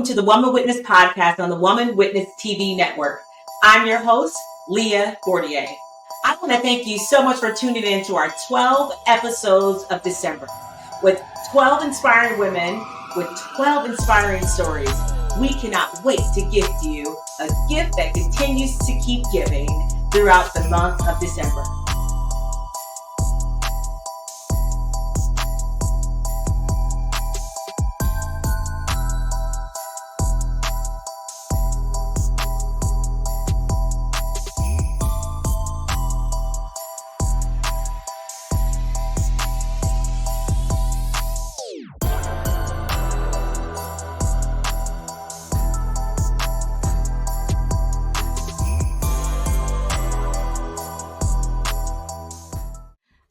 to the Woman Witness podcast on the Woman Witness TV network. I'm your host, Leah Fortier. I want to thank you so much for tuning in to our 12 episodes of December. With 12 inspiring women, with 12 inspiring stories, we cannot wait to gift you a gift that continues to keep giving throughout the month of December.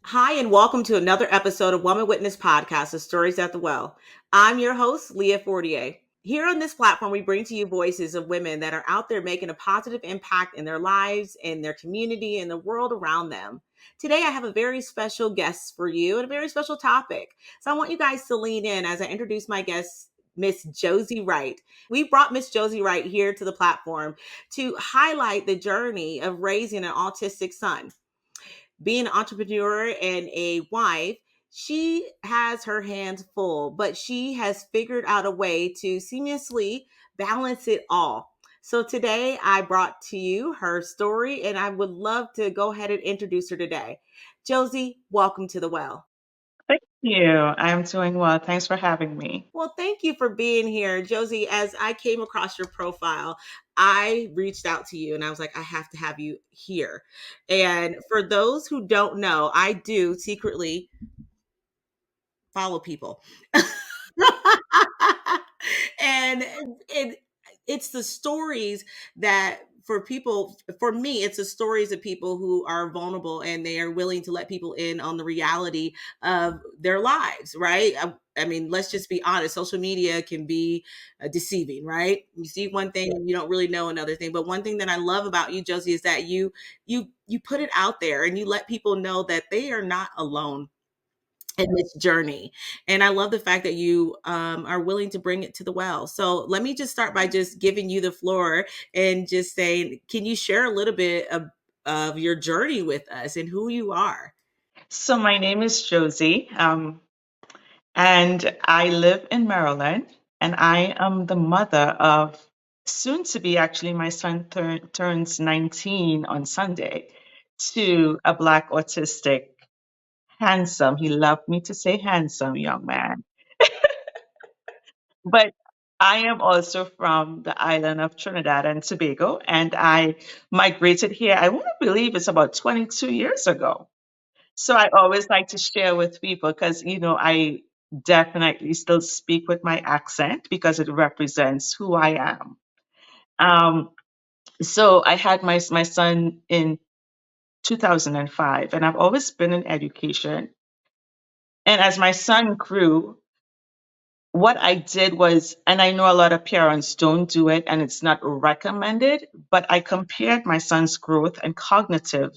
Hi, and welcome to another episode of Woman Witness Podcast, The Stories at the Well. I'm your host, Leah Fortier. Here on this platform, we bring to you voices of women that are out there making a positive impact in their lives, in their community, and the world around them. Today, I have a very special guest for you and a very special topic. So I want you guys to lean in as I introduce my guest, Miss Josie Wright. We brought Miss Josie Wright here to the platform to highlight the journey of raising an autistic son. Being an entrepreneur and a wife, she has her hands full, but she has figured out a way to seamlessly balance it all. So today I brought to you her story, and I would love to go ahead and introduce her today. Josie, welcome to the well. Thank you. I'm doing well. Thanks for having me. Well, thank you for being here. Josie, as I came across your profile, I reached out to you and I was like, I have to have you here. And for those who don't know, I do secretly follow people. And it's the stories that for me, it's the stories of people who are vulnerable and they are willing to let people in on the reality of their lives, right? I mean, let's just be honest. Social media can be deceiving, right? You see one thing and you don't really know another thing. But one thing that I love about you, Josie, is that you put it out there and you let people know that they are not alone in this journey. And I love the fact that you are willing to bring it to the well. So let me just start by just giving you the floor and just saying, can you share a little bit of your journey with us and who you are? So, my name is Josie, and I live in Maryland, and I am the mother of soon to be actually, my son turns 19 on Sunday, to a Black autistic, handsome, he loved me to say handsome young man. But I am also from the island of Trinidad and Tobago, and I migrated here, I want to believe it's about 22 years ago. So I always like to share with people because, I definitely still speak with my accent because it represents who I am. Um, so I had my son in 2005, and I've always been in education. And as my son grew, what I did was, and I know a lot of parents don't do it and it's not recommended, but I compared my son's growth and cognitive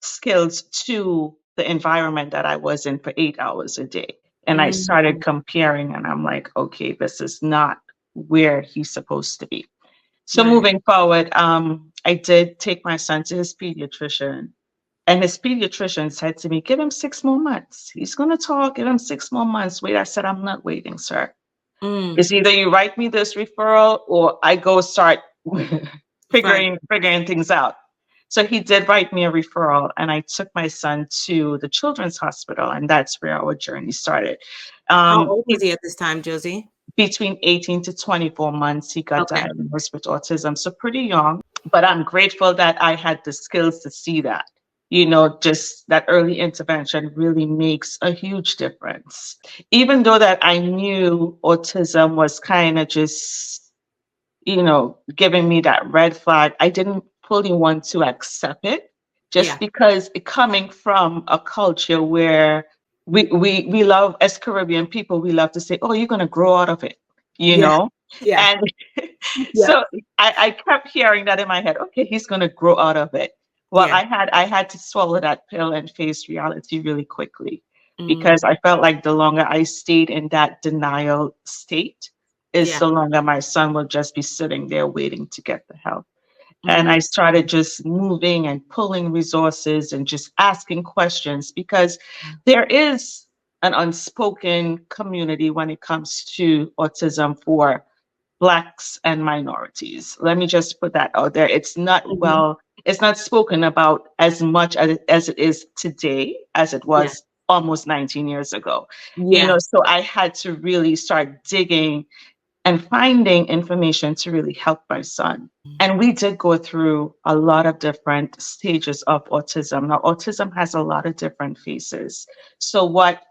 skills to the environment that I was in for 8 hours a day. And I started comparing and I'm like, okay, this is not where he's supposed to be. So Right. moving forward, I did take my son to his pediatrician. And his pediatrician said to me, give him 6 more months. He's going to talk, give him 6 more months. Wait, I said, I'm not waiting, sir. It's either you write me this referral or I go start figuring things out. So he did write me a referral and I took my son to the Children's Hospital and that's where our journey started. How old was he at this time, Josie? Between 18 to 24 months, he got diagnosed with autism. So pretty young, but I'm grateful that I had the skills to see that. Just that early intervention really makes a huge difference. Even though that I knew autism was kind of just, giving me that red flag, I didn't fully want to accept it just because it coming from a culture where we love, as Caribbean people, we love to say, oh, you're going to grow out of it, Yeah. And so I kept hearing that in my head, okay, he's going to grow out of it. Well, I had to swallow that pill and face reality really quickly because I felt like the longer I stayed in that denial state, is Yeah. so long that my son will just be sitting there waiting to get the help. And Mm, I started just moving and pulling resources and just asking questions because there is an unspoken community when it comes to autism for Blacks and minorities. Let me just put that out there. mhm. It's not spoken about as much as it is today as it Yeah. was almost 19 years ago. Yeah. So I had to really start digging and finding information to really help my son. And we did go through a lot of different stages of autism. Now, autism has a lot of different phases. So, what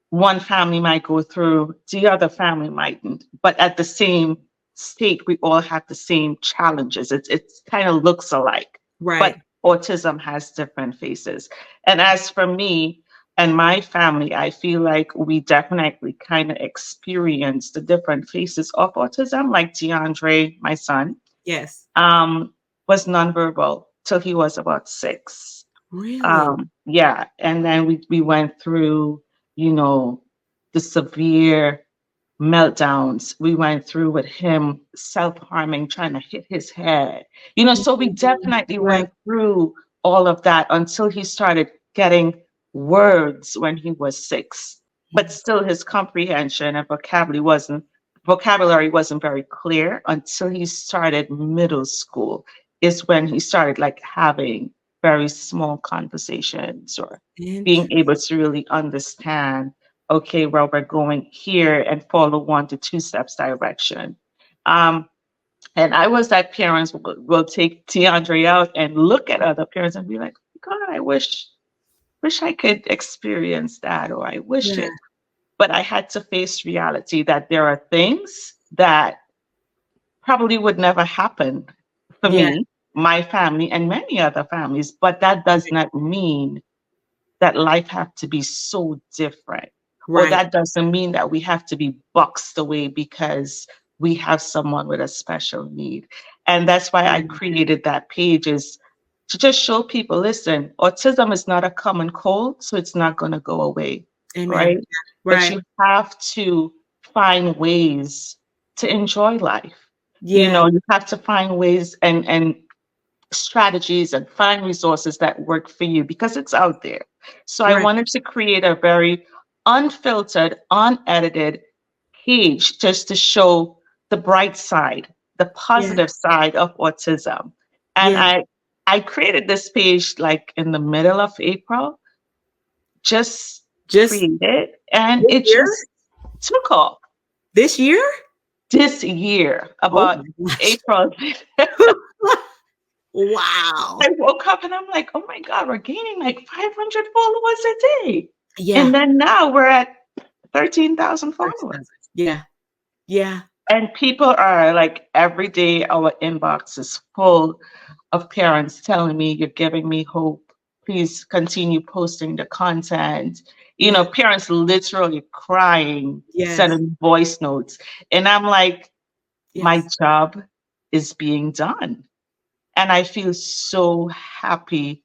one family might go through, the other family mightn't. But at the same state, we all have the same challenges. It kind of looks alike, but Right. autism has different faces. And as for me and my family, I feel like we definitely kind of experience the different faces of autism. Like DeAndre, my son, Yes. um, was nonverbal till he was about 6. Really? Yeah, and then we went through, you know, the severe meltdowns we went through with him self-harming, trying to hit his head. So we Mhm. definitely Right. went through all of that until he started getting words when he was 6. But Mhm. still his comprehension and vocabulary wasn't very clear until he started middle school is when he started like having very small conversations or being Interesting. able to really understand, okay, well, we're going here and follow 1 to 2 steps direction. Um, and I was that parents will take DeAndre out and look at other parents and be like, God, I wish I could experience that, or I wish Yeah. it. But I had to face reality that there are things that probably would never happen for Yeah. me, my family, and many other families. But that does not mean that life have to be so different. Or Right. that doesn't mean that we have to be boxed away because we have someone with a special need. And that's why I Mm. created that page is to just show people, listen, autism is not a common cold, so it's not going to go away, Amen. right? But Right. you have to find ways to enjoy life. Yeah. You have to find ways and strategies and find resources that work for you because it's out there. So I Right. wanted to create a very unfiltered, unedited page just to show the bright side, the Yeah. positive side of autism. And Yeah. I created this page like in the middle of April, just Just created, and this it year? just took off This year? this year, Oh about my gosh. April. Wow. I woke up and I'm like, oh my God, we're gaining like 500 followers a day. Yeah. And then now we're at 13,000 First followers. cousin. Yeah. Yeah. And people are like, every day our inbox is full of parents telling me, you're giving me hope. Please continue posting the content. Yeah. Parents literally crying, Yes. sending voice notes. And I'm like, my Yes. job is being done. And I feel so happy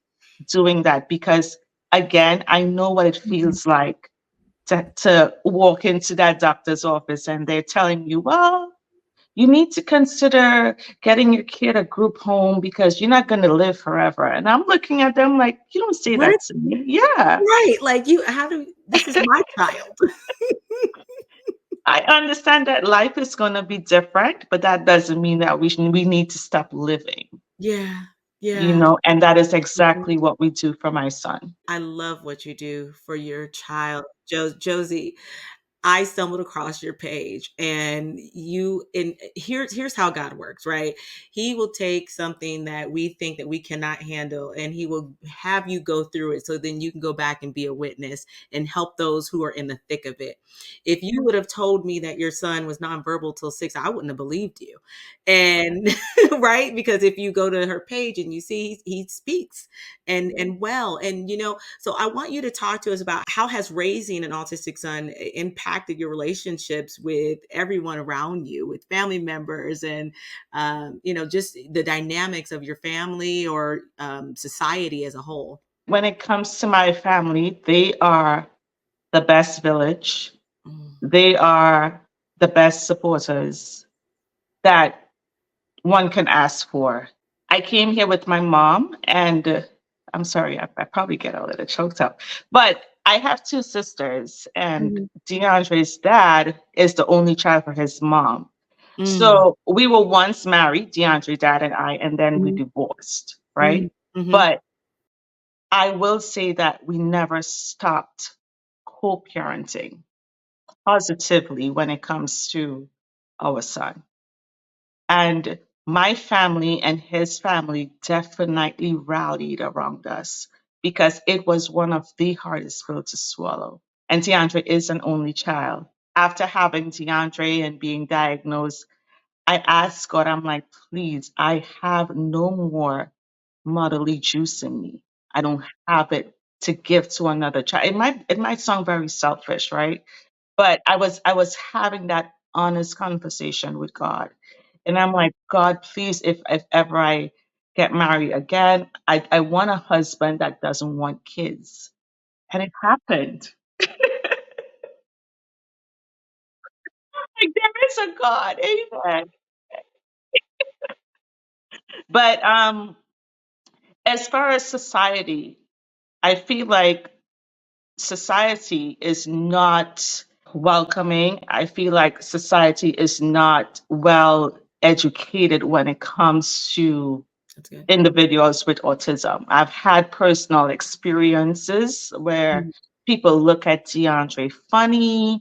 doing that because, again, I know what it Mhm. feels like to walk into that doctor's office and they're telling you, well, you need to consider getting your kid a group home because you're not going to live forever. And I'm looking at them like, you don't say What? that to me. Yeah. Right. Like you how do this is my child. I understand that life is going to be different, but that doesn't mean that we need to stop living, Yeah. Yeah. and that is Mhm. exactly what we do for my son. I love what you do for your child. Josie, I stumbled across your page and here's how God works, right? He will take something that we think that we cannot handle and he will have you go through it so then you can go back and be a witness and help those who are in the thick of it. If you would have told me that your son was nonverbal till 6, I wouldn't have believed you. And right? Because if you go to her page and you see he speaks and well and so I want you to talk to us about how has raising an autistic son impacted your relationships with everyone around you, with family members, and just the dynamics of your family or society as a whole. When it comes to my family, they are the best village. Mm. They are the best supporters that one can ask for. I came here with my mom, and I'm sorry, I probably get a little choked up, but I have two sisters, and Mhm. DeAndre's dad is the only child for his mom. Mm. So we were once married, DeAndre, dad, and I, and then we Mhm. divorced, Mhm. right? Mhm. But I will say that we never stopped co parenting positively when it comes to our son. And my family and his family definitely rallied around us because it was one of the hardest pills to swallow. And DeAndre is an only child. After having DeAndre and being diagnosed, I asked God, I'm like, please, I have no more motherly juice in me. I don't have it to give to another child. It might sound very selfish, right? But I was having that honest conversation with God. And I'm like, God, please, if ever I get married again, I want a husband that doesn't want kids. And it happened. Like there is a God. Amen. But as far as society, I feel like society is not welcoming. I feel like society is not well educated when it comes to That's good. individuals with autism. I've had personal experiences where Mhm. people look at DeAndre funny.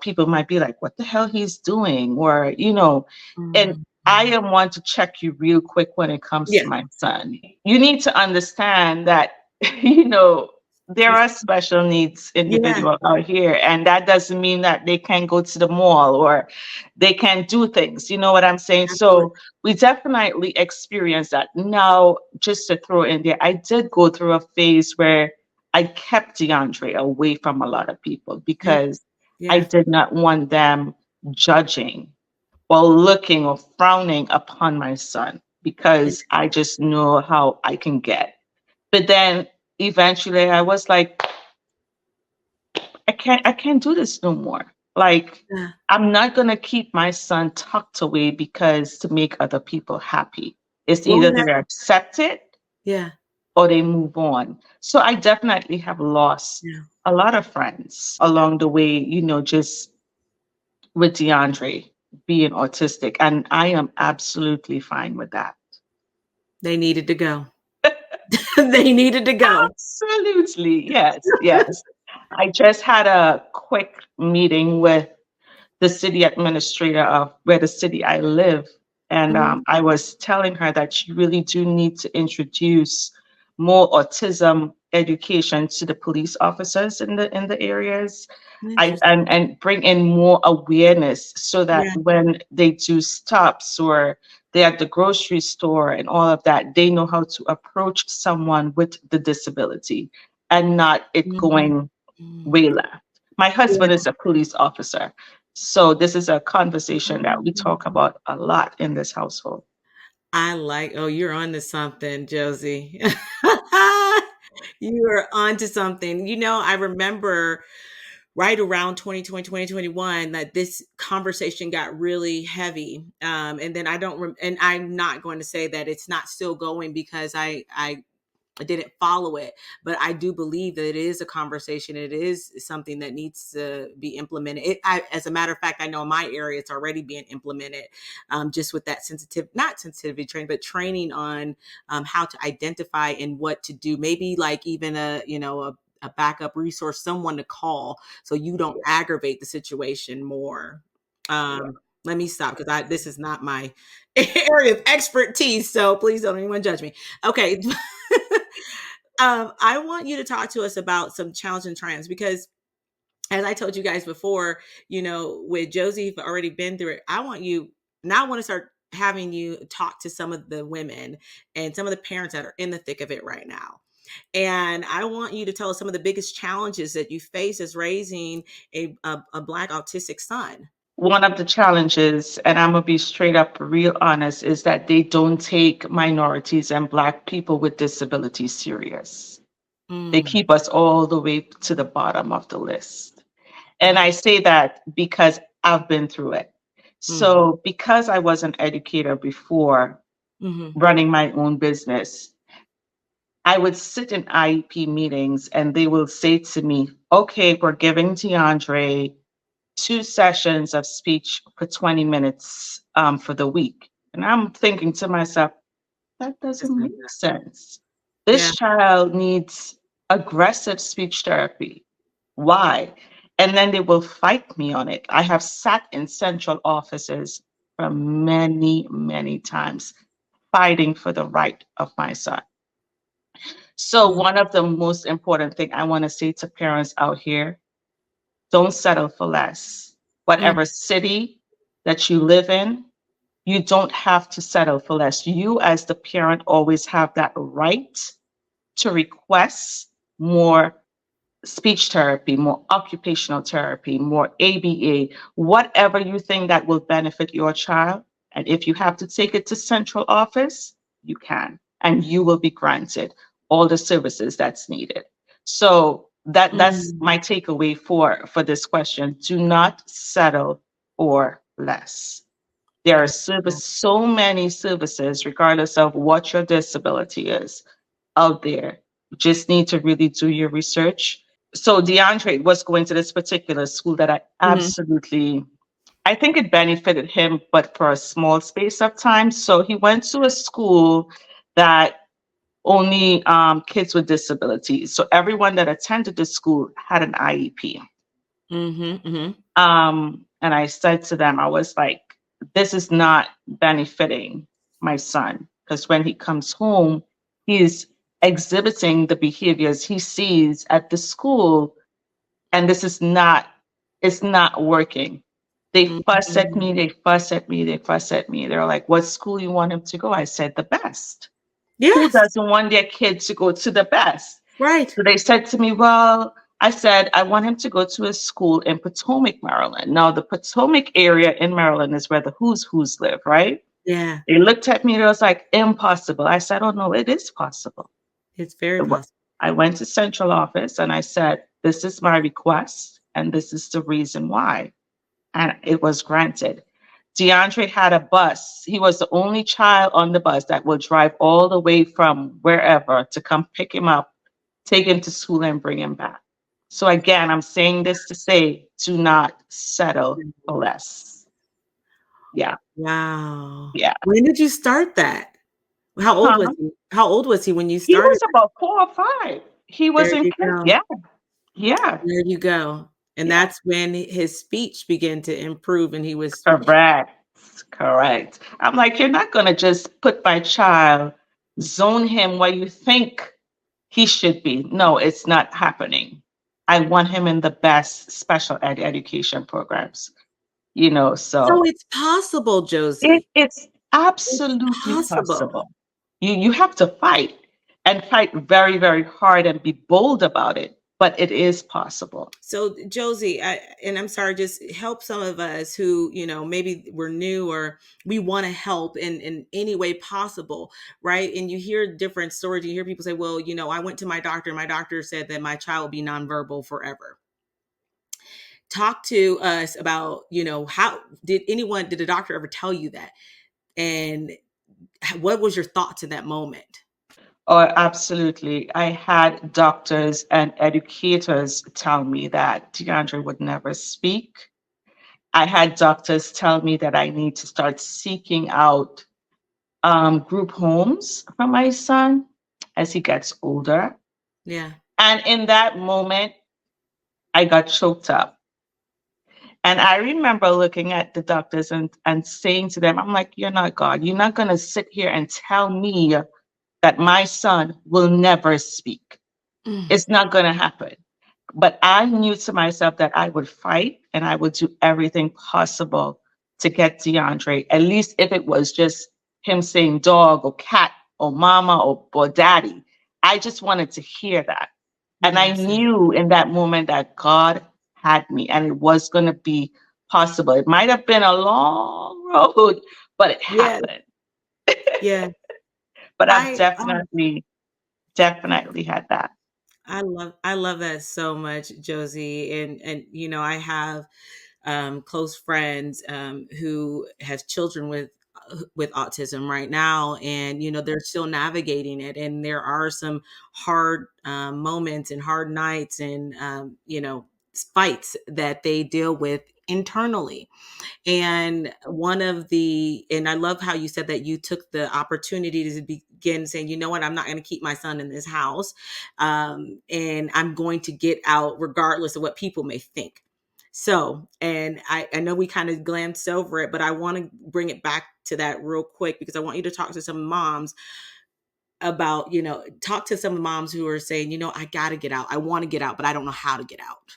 People might be like, what the hell he's doing? And Mhm. I am one to check you real quick when it comes to Yeah. my son. You need to understand that, you know, there He's are special needs yeah, individuals out here, and that doesn't mean that they can't go to the mall or they can do things. You know what I'm saying? absolutely. So we definitely experienced that. Now, just to throw in there, I did go through a phase where I kept DeAndre away from a lot of people Yeah. because I Yeah. did not want them judging or looking or frowning upon my son Yeah. because I just know how I can get. But then eventually I was like, I can't do this no more. Like, Yeah. I'm not gonna keep my son tucked away because to make other people happy. It's What either would that they accept it yeah. or they move on. So I definitely have lost Yeah. a lot of friends along the way, just with DeAndre being autistic. And I am absolutely fine with that. They needed to go. They needed to go. Absolutely. Yes. Yes. I just had a quick meeting with the city administrator of where the city I live. And Mhm. I was telling her that you really do need to introduce more autism education to the police officers in the areas. I Interesting. and bring in more awareness so that Yeah. when they do stops or they're at the grocery store and all of that, they know how to approach someone with the disability and not it Mhm. going Mhm. way left. My husband Yeah. is a police officer. So this is a conversation that we talk Mhm. about a lot in this household. I like oh, you're on to something, Josie. You are onto something. I remember right around 2020, 2021 that this conversation got really heavy. And then and I'm not going to say that it's not still going because I didn't follow it, but I do believe that it is a conversation. It is something that needs to be implemented. As a matter of fact, I know in my area it's already being implemented, just with that not sensitivity training, but training on how to identify and what to do. Maybe like even a backup resource, someone to call, so you don't aggravate the situation more. Let me stop because I this is not my area of expertise, so please don't anyone judge me. Okay. I want you to talk to us about some challenging trends because, as I told you guys before, with Josie, you've already been through it. I want to start having you talk to some of the women and some of the parents that are in the thick of it right now. And I want you to tell us some of the biggest challenges that you face as raising a Black autistic son. One of the challenges, and I'm gonna be straight up real honest, is that they don't take minorities and Black people with disabilities serious. They keep us all the way to the bottom of the list. And I say that because I've been through it. Mm. So because I was an educator before Mhm. running my own business, I would sit in IEP meetings and they will say to me, okay, we're giving DeAndre 2 sessions of speech for 20 minutes for the week. And I'm thinking to myself, that Just doesn't like make that. sense. Yeah. This child needs aggressive speech therapy. Why? And then they will fight me on it. I have sat in central offices for many, many times fighting for the right of my son. So Mm. one of the most important thing I want to say to parents out here, don't settle for less. Mm. Whatever city that you live in, you don't have to settle for less. You, as the parent, always have that right to request more speech therapy, more occupational therapy, more ABA, whatever you think that will benefit your child. And if you have to take it to central office, you can, and you will be granted all the services that's needed. So that's Mm. my takeaway for this question. Do not settle for less. There are so many services, regardless of what your disability is, out there. You just need to really do your research. So DeAndre was going to this particular school that Mhm. I think it benefited him, but for a small space of time. So he went to a school that only kids with disabilities. So everyone that attended the school had an IEP. Mhm. Mhm. And I said to them, I was like, this is not benefiting my son because when he comes home, he's exhibiting the behaviors he sees at the school, and this is not, it's not working. They fuss at Mhm. me, they fuss at me, they fuss at me. They're like, what school you want him to go? I said, the best. Who Yes. doesn't want their kid to go to the best? Right. So they said to me, well, I said, I want him to go to a school in Potomac, Maryland. Now, the Potomac area in Maryland is where the who's live, right? Yeah. They looked at me, they was like, impossible. I said, oh, no, it is possible. It's very It wa- possible. I went to central office and I said, this is my request and this is the reason why. And it was granted. DeAndre had a bus. He was the only child on the bus that would drive all the way from wherever to come pick him up, take him to school, and bring him back. So, again, I'm saying this to say do not settle for less. Yeah. Wow. Yeah. When did you start that? How old was Huh? he? How old was he when you He started was that? about 4 or 5. He was There in, you go. yeah. Yeah. There you go. And Yeah. that's when his speech began to improve and he was Correct. Correct. I'm like, you're not going to just put my child, zone him where you think he should be. No, it's not happening. I want him in the best special ed education programs, so so it's possible, Josie. it's It's absolutely possible. possible. You have to fight and fight very, very hard and be bold about it, but it is possible. So Josie, and I'm sorry, just help some of us who, maybe we're new or we want to help in any way possible, right? And you hear different stories. You hear people say, well, I went to my doctor. My doctor said that my child will be nonverbal forever. Talk to us about, how did the doctor ever tell you that? And what was your thoughts in that moment? Oh, absolutely. I had doctors and educators tell me that DeAndre would never speak. I had doctors tell me that I need to start seeking out group homes for my son as he gets older. Yeah. And in that moment, I got choked up. And I remember looking at the doctors and saying to them, I'm like, you're not God. You're not going to sit here and tell me that my son will never speak. Mm. It's not going to happen. But I knew to myself that I would fight and I would do everything possible to get DeAndre, at least if it was just him saying dog or cat or mama or daddy. I just wanted to hear that. And I Yes. knew in that moment that God had me and it was going to be possible. It might have been a long road, but it Yeah. happened. Yeah. But I've I definitely had that. I love that so much, Josie. And I have close friends who has children with autism right now, and they're still navigating it, and there are some hard moments and hard nights, and fights that they deal with internally. And I love how you said that you took the opportunity to begin saying, you know what, I'm not going to keep my son in this house. And I'm going to get out regardless of what people may think. So, and I know we kind of glanced over it, but I want to bring it back to that real quick, because I want you to talk to some moms about, talk to some moms who are saying, I got to get out. I want to get out, but I don't know how to get out.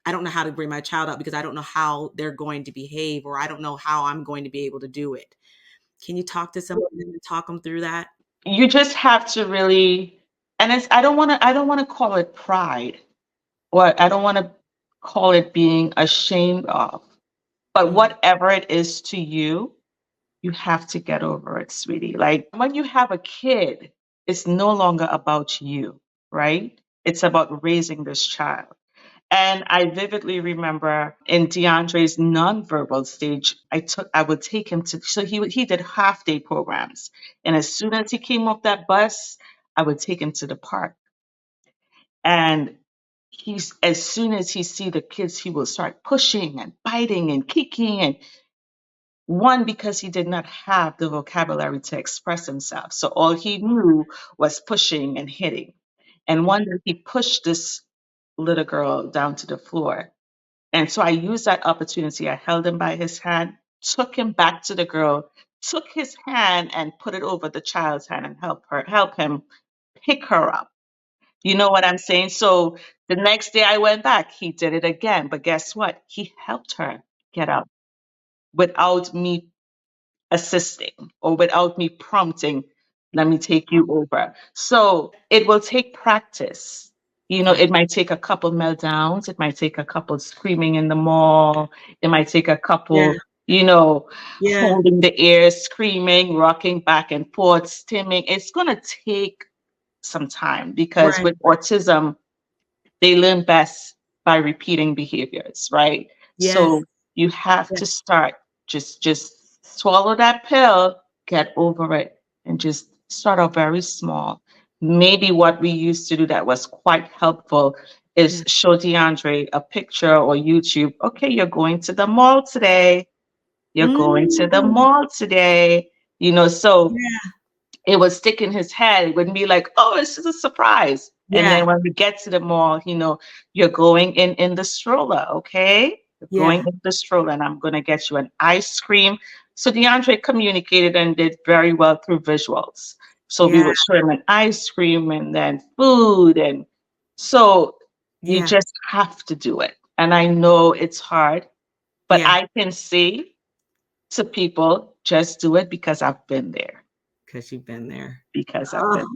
I don't know how to bring my child out because I don't know how they're going to behave, or I don't know how I'm going to be able to do it. Can you talk to someone and talk them through that? You just have to really, and I don't want to call it pride, or I don't want to call it being ashamed of, but Mm, whatever it is to you, you have to get over it, sweetie. Like when you have a kid, it's no longer about you, right? It's about raising this child. And I vividly remember in DeAndre's nonverbal stage, I would take him to, so he did half day programs. And as soon as he came off that bus, I would take him to the park. And he's as soon as he see the kids, he will start pushing and biting and kicking, and one, because he did not have the vocabulary to express himself. So all he knew was pushing and hitting. And one day he pushed this little girl down to the floor. And so I used that opportunity. I held him by his hand, took him back to the girl, took his hand and put it over the child's hand and help him pick her up. You know what I'm saying? So the next day I went back, he did it again. But guess what? He helped her get up without me assisting or without me prompting, let me take you over. So it will take practice. yeah. It might take a couple meltdowns. It might take a couple screaming in the mall. It might take a Yeah. couple, Yeah. holding the air, screaming, rocking back and forth, stimming. It's going to take some time because Right. with autism, they learn best by repeating behaviors, right? Yes. So you have Yeah. to start, just swallow that pill, get over it, and just start out very small. Maybe what we used to do that was quite helpful is Yeah. show DeAndre a picture or YouTube. Okay, you're going to the mall today. You're going to the Mm, mall today. So yeah. it would stick in his head. It wouldn't be like, oh, it's just a surprise. And Yeah. then when we get to the mall, you're going in the stroller, okay? You're going Yeah. in the stroller, and I'm gonna get you an ice cream. So DeAndre communicated and did very well through visuals. So we Yeah. would show him an ice cream and then food, and so you Yeah. just have to do it. And I know it's hard, but Yeah. I can say to people, just do it because I've been there. Because you've been there. Because I've Oh, been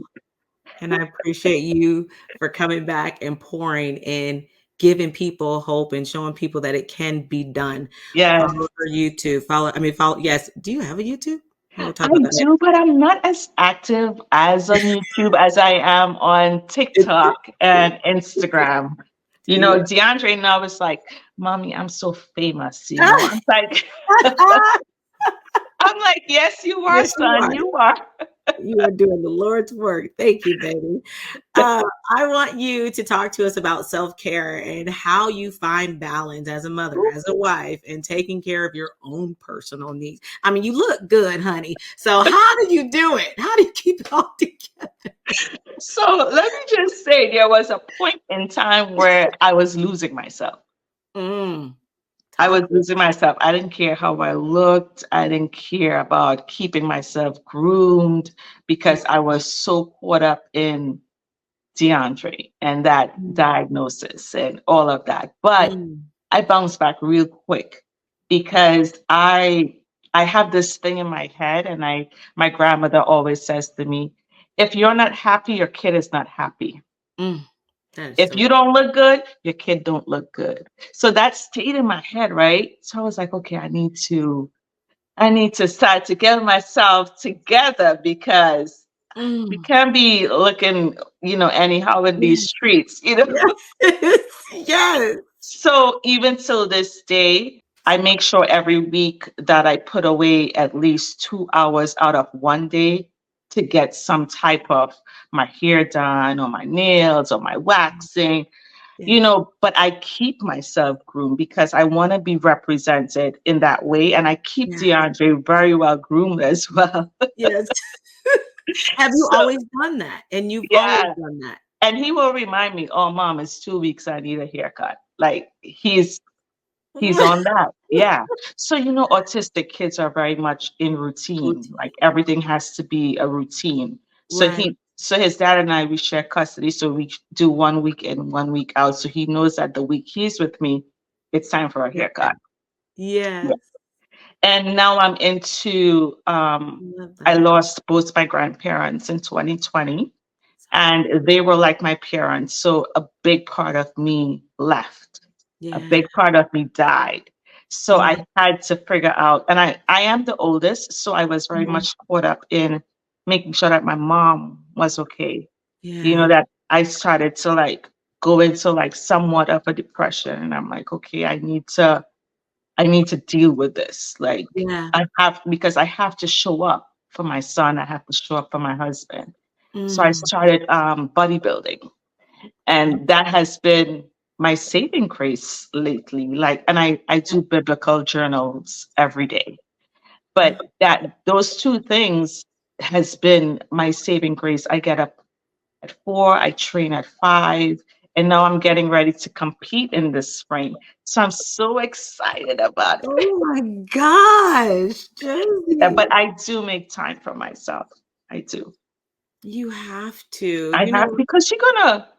and I appreciate you for coming back and pouring and giving people hope and showing people that it can be done. Yes, Follow her YouTube. Follow. Yes. Do you have a YouTube? We'll talk I about that later. do, but I'm not as active as on YouTube as I am on It- TikTok and Instagram. yeah. DeAndre now is like, Mommy, I'm so famous, I'm like, I'm like, yes, you are, Yes, you son, are. you are. You are doing the Lord's work. Thank you, baby. I want you to talk to us about self care and how you find balance as a mother, as a wife, and taking care of your own personal needs. I mean, you look good, honey. So, how do you do it? How do you keep it all together? So let me just say, there was a point in time where I was losing myself. Mm, I was talk. losing myself. I didn't care how I looked. I didn't care about keeping myself groomed Mm, because I was so caught up in DeAndre and that mm, diagnosis and all of that. But mm, I bounced back real quick because I have this thing in my head, and my grandmother always says to me, if you're not happy, your kid is not happy. mm. That is If so you don't look good, your kid don't look good. So that stayed in my head, right? So I was like, okay, I need to start to get myself together because we mm. can't be looking, anyhow in Yeah. these streets. Yes. Yes. So even till this day, I make sure every week that I put away at least 2 hours out of one day to get some type of my hair done or my nails or my waxing, Yeah. but I keep myself groomed because I want to be represented in that way. And I keep Yeah. DeAndre very well groomed as well. Yes. Have you So, always done that? And you've always yeah. done that? And he will remind me, oh, mom, it's 2 weeks. I need a haircut. Like he's on that. Yeah. So, autistic kids are very much in routine. Routine. Like everything has to be a routine. Right. So his dad and I, we share custody. So we do 1 week in, 1 week out. So he knows that the week he's with me, it's time for a Okay. haircut. Yeah. Yes. And now I'm into, Love I that. lost both my grandparents in 2020 and they were like my parents. So a big part of me left. A Yeah. big part of me died. So Yeah. I had to figure out, and I am the oldest, so I was very Mhm. much caught up in making sure that my mom was okay. Yeah. That I started to like go into like somewhat of a depression. And I'm like, okay, I need to deal with this. Like Yeah. because I have to show up for my son. I have to show up for my husband. So I Mm. started bodybuilding, and that has been my saving grace lately. Like, and I do biblical journals every day, but that those two things has been my saving grace. I get up at 4, I train at 5, and now I'm getting ready to compete in the spring. So I'm so excited about it. Oh my gosh, But Josie. I do make time for myself. I do. You have to. I have, because it's gonna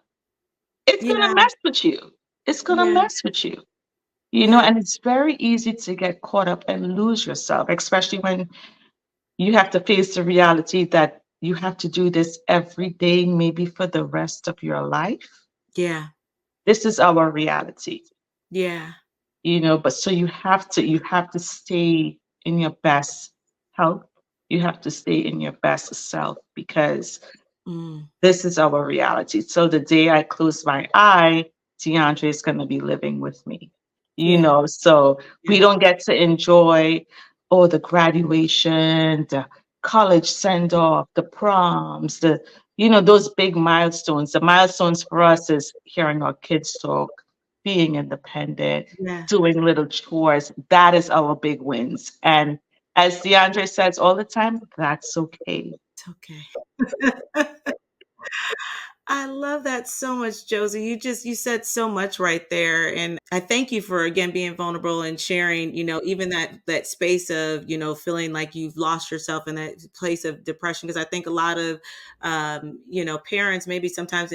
Yeah, mess with you. It's gonna yeah, mess with you. yeah, And it's very easy to get caught up and lose yourself, especially when you have to face the reality that you have to do this every day, maybe for the rest of your life. yeah, This is our reality, yeah. but so you have to stay in your best health. You have to stay in your best self because Mm, this is our reality. So the day I close my eye, DeAndre is going to be living with me. yeah, So we yeah, don't get to enjoy, the graduation, the college send off, the proms, those big milestones. The milestones for us is hearing our kids talk, being independent, yeah. doing little chores. That is our big wins. And as DeAndre says all the time, that's okay. It's okay. I love that so much, Josie. You said so much right there. And I thank you for again being vulnerable and sharing, even that space of, feeling like you've lost yourself in that place of depression. Because I think a lot of parents, maybe sometimes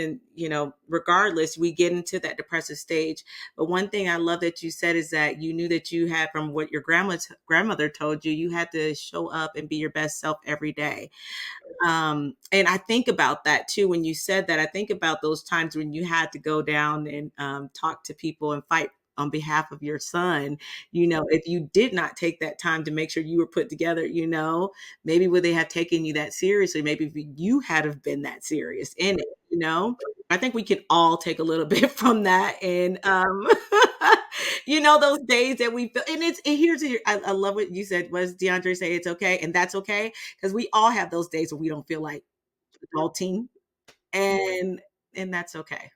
regardless, we get into that depressive stage. But one thing I love that you said is that you knew that you had, from what your grandmother told you, you had to show up and be your best self every day. And I think about that too. When you said that, I think about those times when you had to go down and talk to people and fight on behalf of your son. If you did not take that time to make sure you were put together, maybe would they have taken you that seriously? Maybe if you had have been that serious in it, I think we can all take a little bit from that. And those days that we feel, and here's your, I love what you said. Was DeAndre say it's okay, and that's okay, because we all have those days where we don't feel like adulting, and and that's okay.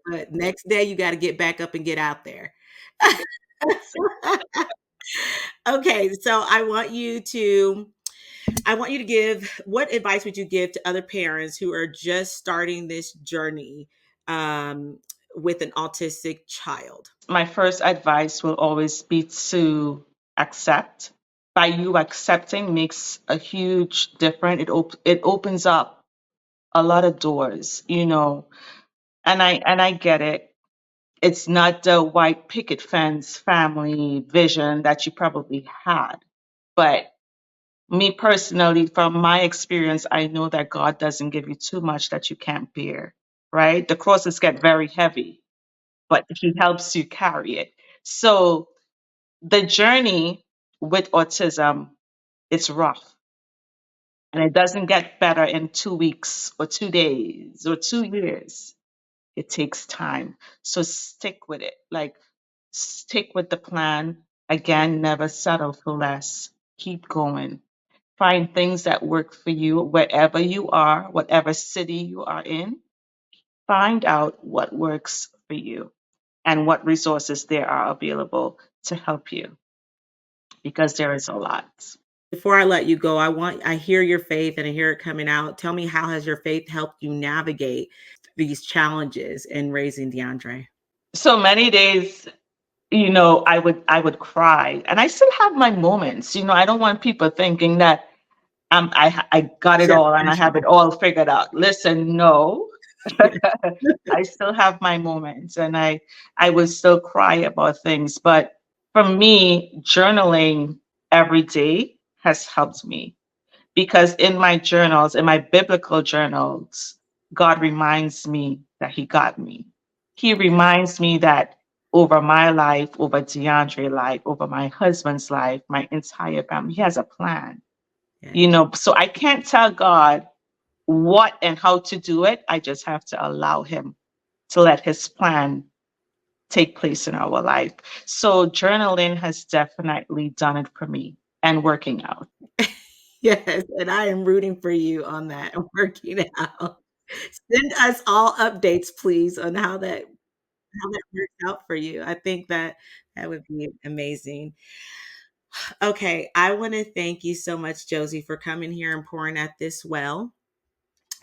But next day you got to get back up and get out there. Okay, so I want you to give, what advice would you give to other parents who are just starting this journey um, with an autistic child? My first advice will always be to accept. By you accepting makes a huge difference. It opens up a lot of doors, and I get it. It's not the white picket fence family vision that you probably had, but me personally, from my experience, I know that God doesn't give you too much that you can't bear, right? The crosses get very heavy, but He helps you carry it. So the journey with autism is rough, and it doesn't get better in 2 weeks or 2 days or 2 years. It takes time. So stick with it. Like, stick with the plan. Again, never settle for less. Keep going. Find things that work for you wherever you are, whatever city you are in. Find out what works for you and what resources there are available to help you, because there is a lot. Before I let you go, I hear your faith and I hear it coming out. Tell me, how has your faith helped you navigate these challenges in raising DeAndre? So many days, I would cry, and I still have my moments. I don't want people thinking that I got it Share all and I have passion. it all figured out. Listen, no. Yeah. I still have my moments, and I would still cry about things. But for me, journaling every day has helped me, because in my journals, in my biblical journals, God reminds me that He got me. He reminds me that over my life, over DeAndre's life, over my husband's life, my entire family, He has a plan. Yeah. So I can't tell God what and how to do it. I just have to allow Him to let His plan take place in our life. So journaling has definitely done it for me, and working out. Yes, and I am rooting for you on that and working out. Send us all updates, please, on how that works out for you. I think that that would be amazing. Okay, I want to thank you so much, Josie, for coming here and pouring at this well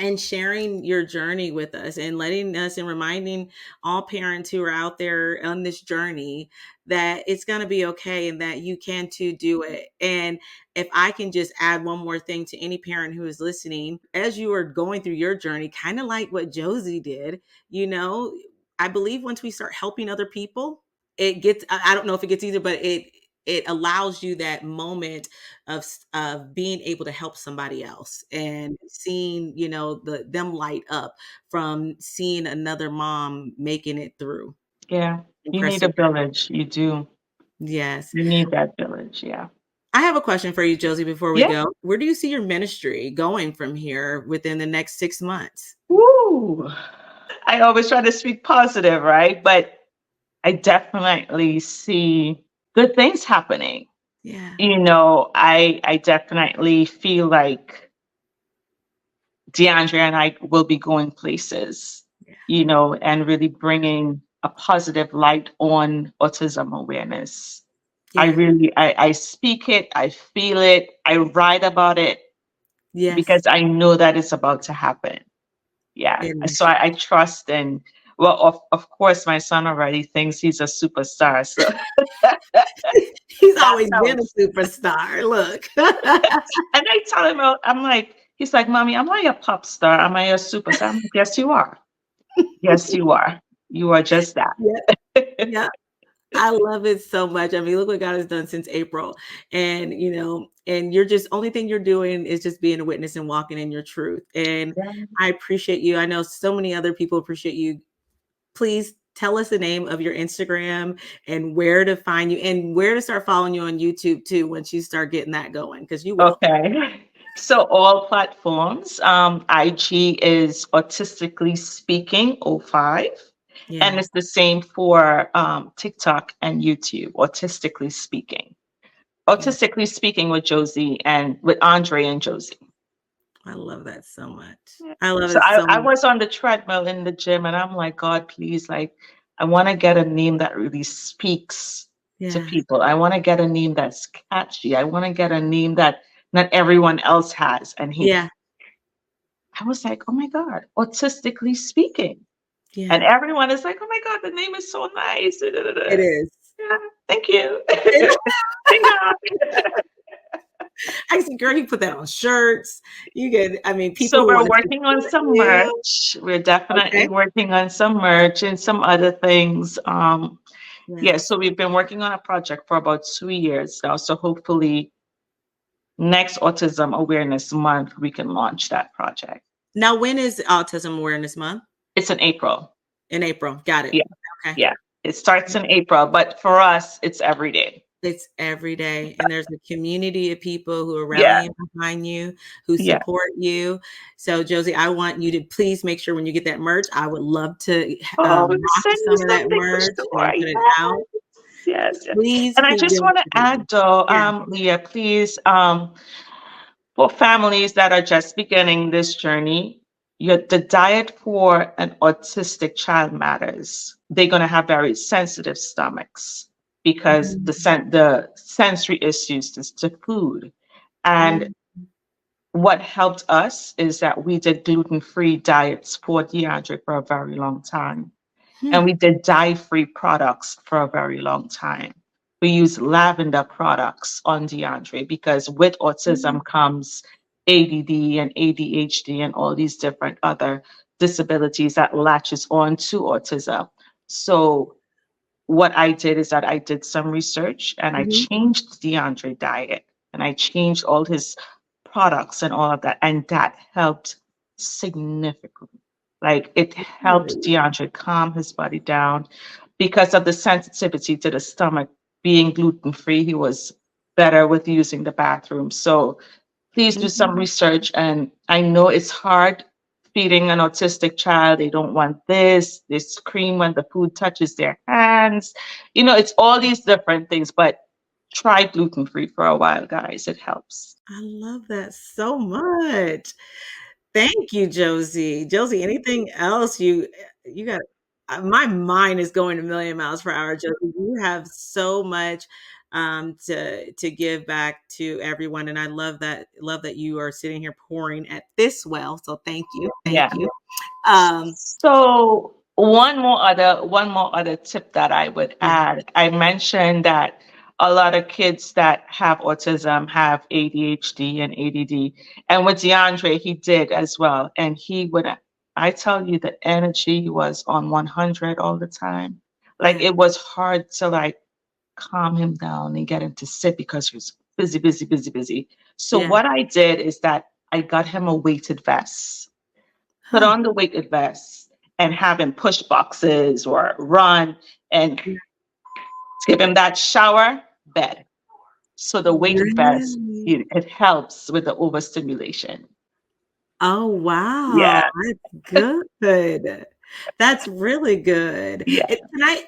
and sharing your journey with us and letting us and reminding all parents who are out there on this journey that it's going to be okay and that you can too do it. And if I can just add one more thing to any parent who is listening, as you are going through your journey, kind of like what Josie did, you know, I believe once we start helping other people, it gets, I don't know if it gets easier, but it allows you that moment of being able to help somebody else and seeing, them light up from seeing another mom making it through Yeah. and You need a persevering. village. You do. Yes. You need that village. Yeah. I have a question for you, Josie, before we Yeah. go. Where do you see your ministry going from here within the next 6 months? Woo. I always try to speak positive, right? But I definitely see good things happening. Yeah. I definitely feel like DeAndre and I will be going places, Yeah. and really bringing a positive light on autism awareness. Yeah. I speak it, I feel it, I write about it, Yes. because I know that it's about to happen. Yeah. And So I trust in, well, of course, my son already thinks he's a superstar. So he's that always been helps. a superstar. Look. And I tell him, I'm like, he's like, Mommy, am I a pop star? Am I a superstar? I'm like, yes, you are. Yes, you are. You are just that. Yeah. Yeah. I love it so much. I mean, look what God has done since April. And, and you're just, only thing you're doing is just being a witness and walking in your truth. And Yeah. I appreciate you. I know so many other people appreciate you. Please tell us the name of your Instagram and where to find you and where to start following you on YouTube too, once you start getting that going, because you will. Okay. So all platforms, IG is Autistically Speaking '05, and Yeah. it's the same for TikTok and YouTube, Autistically Speaking. Yeah. Autistically Speaking with Josie and with Andre and Josie. I love that so much. Yeah. I love So it so I much. was on the treadmill in the gym, and I'm like, God, please, like, I want to get a name that really speaks to Yeah. people. I want to get a name that's catchy. I want to get a name that not everyone else has. And Yeah. I was like, oh my God, Autistically Speaking. And Yeah. everyone is like, oh my God, the name is so nice. Da, da, da, da. It is. Yeah, thank you. It Thank God. I see, girl, you put that on shirts. You get, I mean, people So who we're want to working on support some you. merch. We're definitely Okay. working on some merch and some other things. Yeah, Yes. so we've been working on a project for about 2 years now. So hopefully next Autism Awareness Month, we can launch that project. Now, when is Autism Awareness Month? It's in April. In April. Got it. Yeah, Okay. yeah. It starts in April, but for us, it's every day. It's every day. And there's a community of people who are Yeah, rallying behind you, who yeah. support you. So, Josie, I want you to please make sure when you get that merch, I would love to Oh, rock send me some of that something for merch sure. and put it Yeah. out. Yes, yes. Please And I keep just doing want to what you're add doing. though, Yeah. Leah, please, for families that are just beginning this journey, the diet for an autistic child matters. They're going to have very sensitive stomachs because Mhm. the sensory issues to food. And Mhm. what helped us is that we did gluten-free diets for DeAndre for a very long time. And Hmm. we did dye-free products for a very long time. We use lavender products on DeAndre because with Mhm. autism comes ADD and ADHD and all these different other disabilities that latches on to autism. So what I did is that I did some research and I Mhm. changed DeAndre diet and I changed all his products and all of that. And that helped significantly. Like it helped Good. DeAndre calm his body down because of the sensitivity to the stomach being gluten free. He was better with using the bathroom. So please do some Mhm. research. And I know it's hard feeding an autistic child. They don't want this, they scream when the food touches their hands. You know, it's all these different things, but try gluten free for a while, guys. It helps. I love that so much. Thank you, Josie. Josie, anything else you got my mind is going a million miles per hour, Josie. You have so much to give back to everyone, and I love that you are sitting here pouring at this well. So thank you. Thank Yeah. you. Um So one more other tip that I would yeah. add. I mentioned that a lot of kids that have autism have ADHD and ADD. And with DeAndre, he did as well. And he would I tell you the energy was on 100 all the time. Like Yeah. it was hard to like calm him down and get him to sit because he was busy, busy, busy, busy. So Yeah. what I did is that I got him a weighted vest, put Huh. on the weighted vest and have him push boxes or run and Yeah. give him that shower bed. So the weighted vest, Really? it helps with the overstimulation. Oh, wow. Yeah, That's good. That's really good. yeah.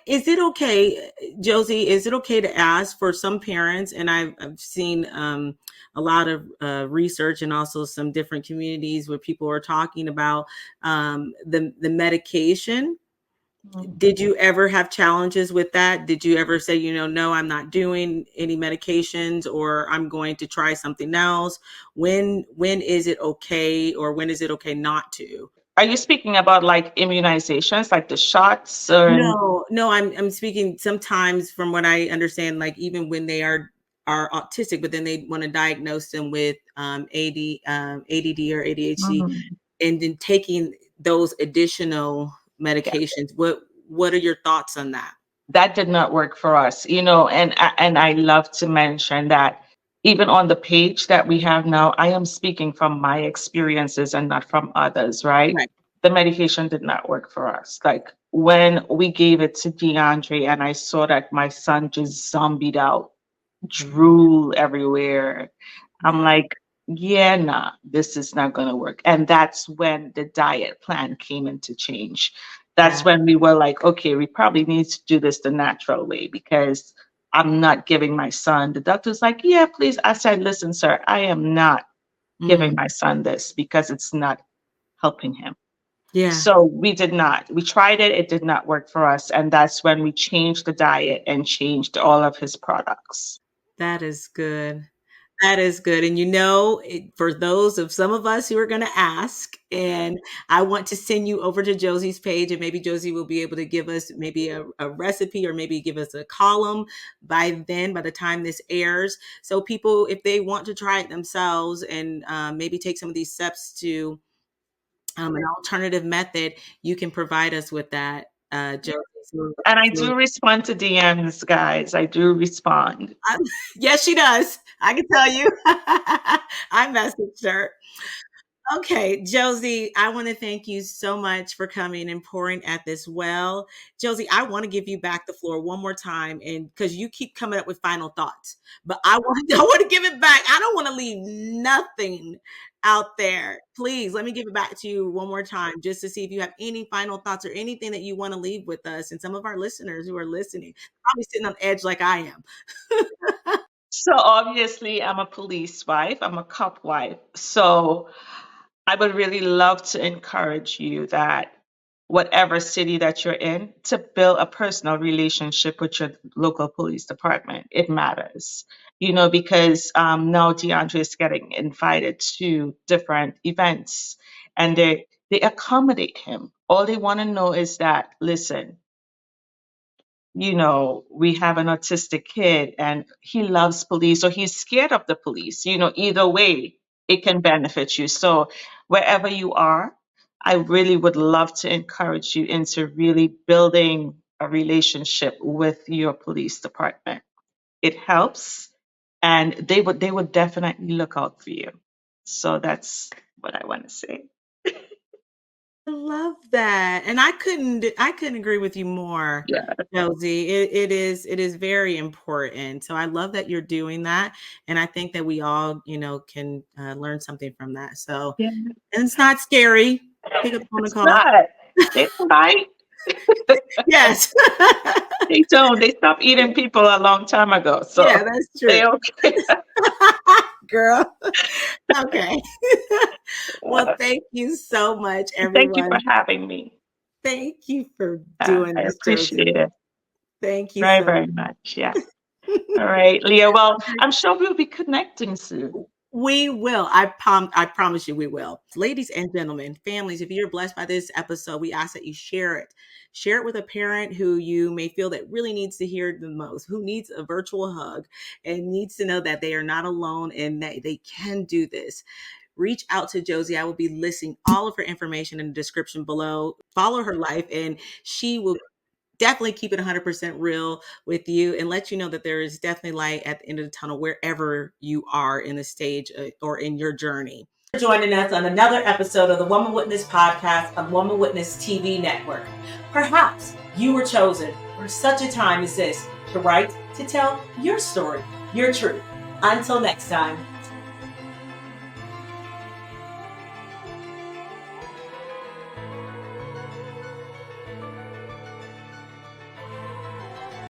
Is it okay, Josie, is it okay to ask for some parents, and I've seen a lot of research and also some different communities where people are talking about the medication. Mhm. Did you ever have challenges with that? Did you ever say, no, I'm not doing any medications or I'm going to try something else? When is it okay or when is it okay not to? Are you speaking about like immunizations, like the shots or No, no, I'm speaking sometimes from what I understand, like even when they are autistic, but then they want to diagnose them with ADD or ADHD, Mhm. and then taking those additional Yeah. medications. What are your thoughts on that? That did not work for us, and I love to mention that even on the page that we have now, I am speaking from my experiences and not from others, right? Right. The medication did not work for us. Like when we gave it to DeAndre and I saw that my son just zombied out, drool everywhere. I'm Yeah. like, yeah, nah, this is not going to work. And that's when the diet plan came into change. That's Yeah. when we were like, okay, we probably need to do this the natural way because I'm not giving my son. The doctor's like, yeah, please. I said, listen, sir, I am not giving Mm. my son this because it's not helping him. Yeah. So we did not. We tried it, it did not work for us. And that's when we changed the diet and changed all of his products. That is good. That is good. And for those of some of us who are going to ask, and I want to send you over to Josie's page, and maybe Josie will be able to give us maybe a recipe or maybe give us a column by then, by the time this airs. So people, if they want to try it themselves and maybe take some of these steps to an alternative method, you can provide us with that, Josie. And I So do respond to DMs, guys. I do respond. I, yes, she does. I can tell you. I messaged her. Okay, Josie, I want to thank you so much for coming and pouring at this well. Josie, I want to give you back the floor one more time, and because you keep coming up with final thoughts, but I want to give it back. I don't want to leave nothing out there. Please let me give it back to you one more time just to see if you have any final thoughts or anything that you want to leave with us and some of our listeners who are listening. Probably sitting on edge like I am. So obviously, I'm a police wife, I'm a cop wife. So I would really love to encourage you that whatever city that you're in, to build a personal relationship with your local police department. It matters, because now DeAndre is getting invited to different events and they accommodate him. All they want to know is that, listen, we have an autistic kid and he loves police or he's scared of the police. Either way, it can benefit you. So wherever you are, I really would love to encourage you into really building a relationship with your police department. It helps and they would definitely look out for you. So that's what I want to say. I love that, and I couldn't agree with you more, Yeah. Josie. It is very important. So I love that you're doing that, and I think that we all, can learn something from that. So, Yeah. and it's not scary. Pick up the phone and It's call. not. They don't bite. Yes. They don't. They stopped eating people a long time ago. Yeah, So that's they true. okay. Girl. Okay. Well, Uh, thank you so much, Thank you for everyone. having me. Thank you for doing I this, appreciate Josie. it Thank you very, so very much. Yeah. All right, Leah. Well, I'm sure we'll be connecting soon. We will. I promise you we will. Ladies and gentlemen, families, if you're blessed by this episode, we ask that you share it. Share it with a parent who you may feel that really needs to hear it the most, who needs a virtual hug and needs to know that they are not alone and that they can do this. Reach out to Josie. I will be listing all of her information in the description below. Follow her life, and she will definitely keep it 100% real with you and let you know that there is definitely light at the end of the tunnel wherever you are in the stage or in your journey. Joining us on another episode of the Woman Witness podcast on Woman Witness TV network. Perhaps you were chosen for such a time as this to write, to tell your story, your truth. Until next time.